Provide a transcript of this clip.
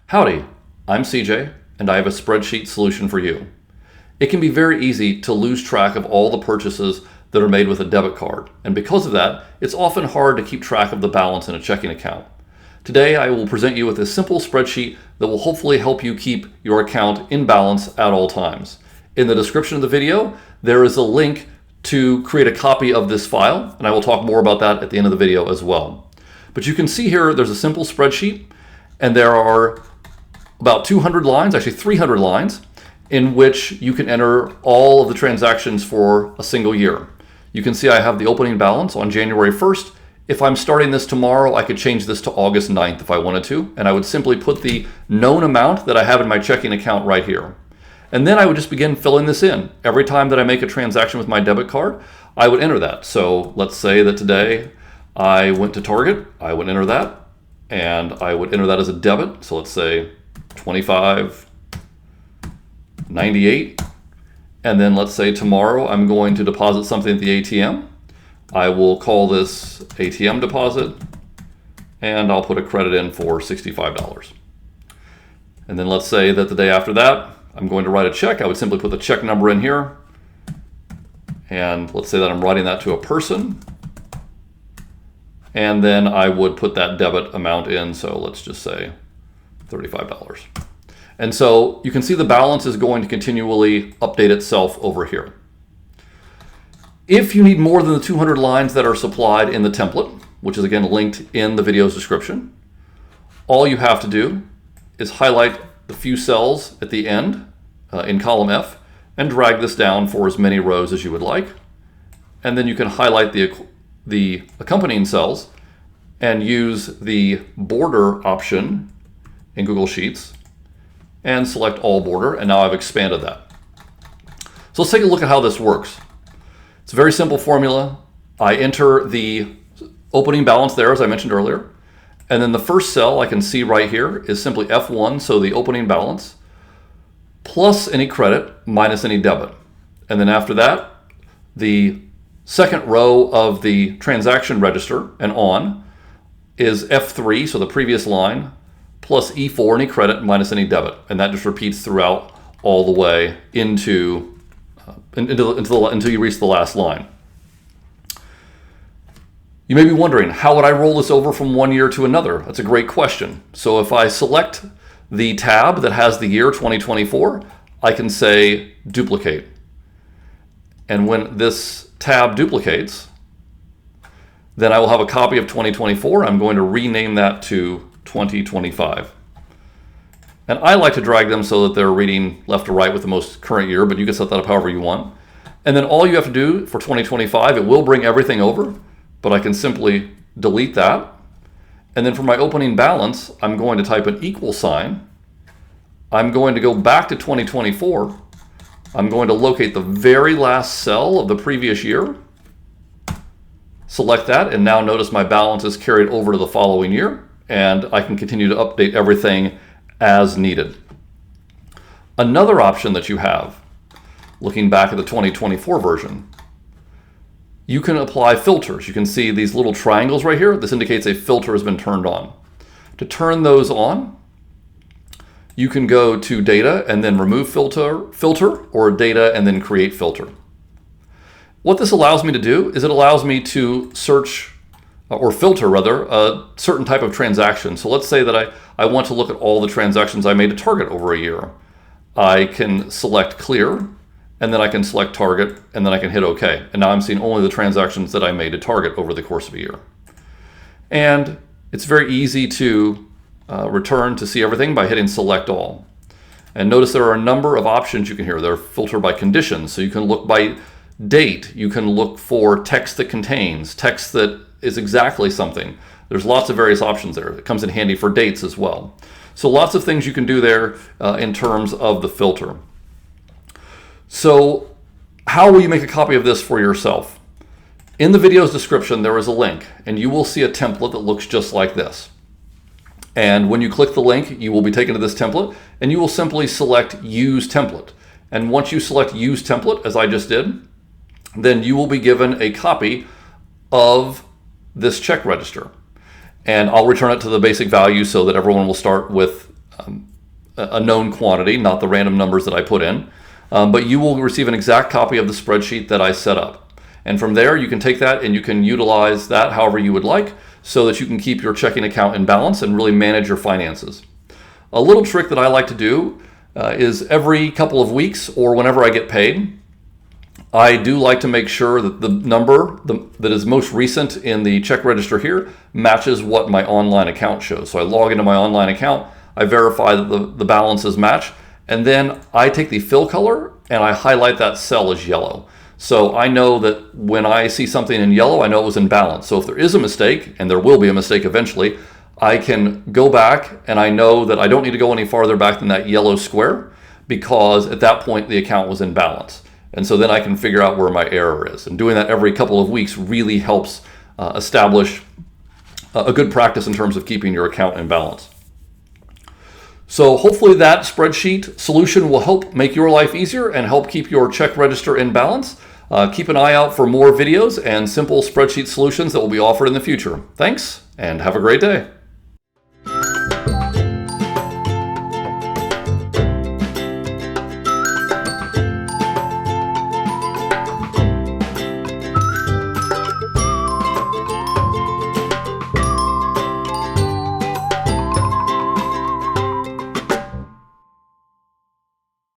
Howdy, I'm CJ, and I have a spreadsheet solution for you. It can be very easy to lose track of all the purchases that are made with a debit card, and because of that, it's often hard to keep track of the balance in a checking account. Today, I will present you with a simple spreadsheet that will hopefully help you keep your account in balance at all times. In the description of the video, there is a link to create a copy of this file, and I will talk more about that at the end of the video as well. But you can see here, there's a simple spreadsheet, and there are about 200 lines, actually 300 lines, in which you can enter all of the transactions for a single year. You can see I have the opening balance on January 1st. If I'm starting this tomorrow, I could change this to August 9th if I wanted to, and I would simply put the known amount that I have in my checking account right here. And then I would just begin filling this in. Every time that I make a transaction with my debit card, I would enter that. So let's say that today I went to Target, I would enter that, and I would enter that as a debit. So let's say 25.98, and then let's say tomorrow I'm going to deposit something at the ATM. I will call this ATM deposit, and I'll put a credit in for $65. And then let's say that the day after that I'm going to write a check. I would simply put the check number in here, and let's say that I'm writing that to a person, and then I would put that debit amount in. So let's just say $35. And so you can see the balance is going to continually update itself over here. If you need more than the 200 lines that are supplied in the template, which is again linked in the video's description, all you have to do is highlight the few cells at the end in column F and drag this down for as many rows as you would like. And then you can highlight the accompanying cells and use the border option in Google Sheets and select all border, and now I've expanded that. So let's take a look at how this works. It's a very simple formula. I enter the opening balance there, as I mentioned earlier, and then the first cell I can see right here is simply F1, so the opening balance, plus any credit minus any debit. And then after that, the second row of the transaction register and on is F3, so the previous line, plus E4, any credit minus any debit. And that just repeats throughout all the way until you reach the last line. You may be wondering, how would I roll this over from one year to another? That's a great question. So if I select the tab that has the year 2024, I can say duplicate. And when this tab duplicates, then I will have a copy of 2024. I'm going to rename that to 2025. And I like to drag them so that they're reading left to right with the most current year, but you can set that up however you want. And then all you have to do for 2025, it will bring everything over, but I can simply delete that. And then for my opening balance, I'm going to type an equal sign. I'm going to go back to 2024. I'm going to locate the very last cell of the previous year, select that, and now notice my balance is carried over to the following year, and I can continue to update everything as needed. Another option that you have, looking back at the 2024 version, you can apply filters. You can see these little triangles right here. This indicates a filter has been turned on. To turn those on, you can go to Data and then Remove Filter, or Data and then Create Filter. What this allows me to do is it allows me to search or filter rather, a certain type of transaction. So let's say that I want to look at all the transactions I made to Target over a year. I can select clear, and then I can select Target, and then I can hit OK. And now I'm seeing only the transactions that I made to Target over the course of a year. And it's very easy to return to see everything by hitting select all. And notice there are a number of options you can hear. They're filtered by conditions. So you can look by date. You can look for text that contains, text that is exactly something. There's lots of various options there. It comes in handy for dates as well. So lots of things you can do there in terms of the filter. So how will you make a copy of this for yourself? In the video's description, there is a link, and you will see a template that looks just like this. And when you click the link, you will be taken to this template, and you will simply select Use Template. And once you select Use Template, as I just did, then you will be given a copy of this check register. And I'll return it to the basic value so that everyone will start with a known quantity, not the random numbers that I put in, but you will receive an exact copy of the spreadsheet that I set up. And from there, you can take that and you can utilize that however you would like so that you can keep your checking account in balance and really manage your finances. A little trick that I like to do is every couple of weeks or whenever I get paid, I do like to make sure that the number that is most recent in the check register here matches what my online account shows. So I log into my online account, I verify that the balances match, and then I take the fill color and I highlight that cell as yellow. So I know that when I see something in yellow, I know it was in balance. So if there is a mistake, and there will be a mistake eventually, I can go back and I know that I don't need to go any farther back than that yellow square, because at that point the account was in balance. And so then I can figure out where my error is. And doing that every couple of weeks really helps establish a good practice in terms of keeping your account in balance. So hopefully that spreadsheet solution will help make your life easier and help keep your check register in balance. Keep an eye out for more videos and simple spreadsheet solutions that will be offered in the future. Thanks, and have a great day.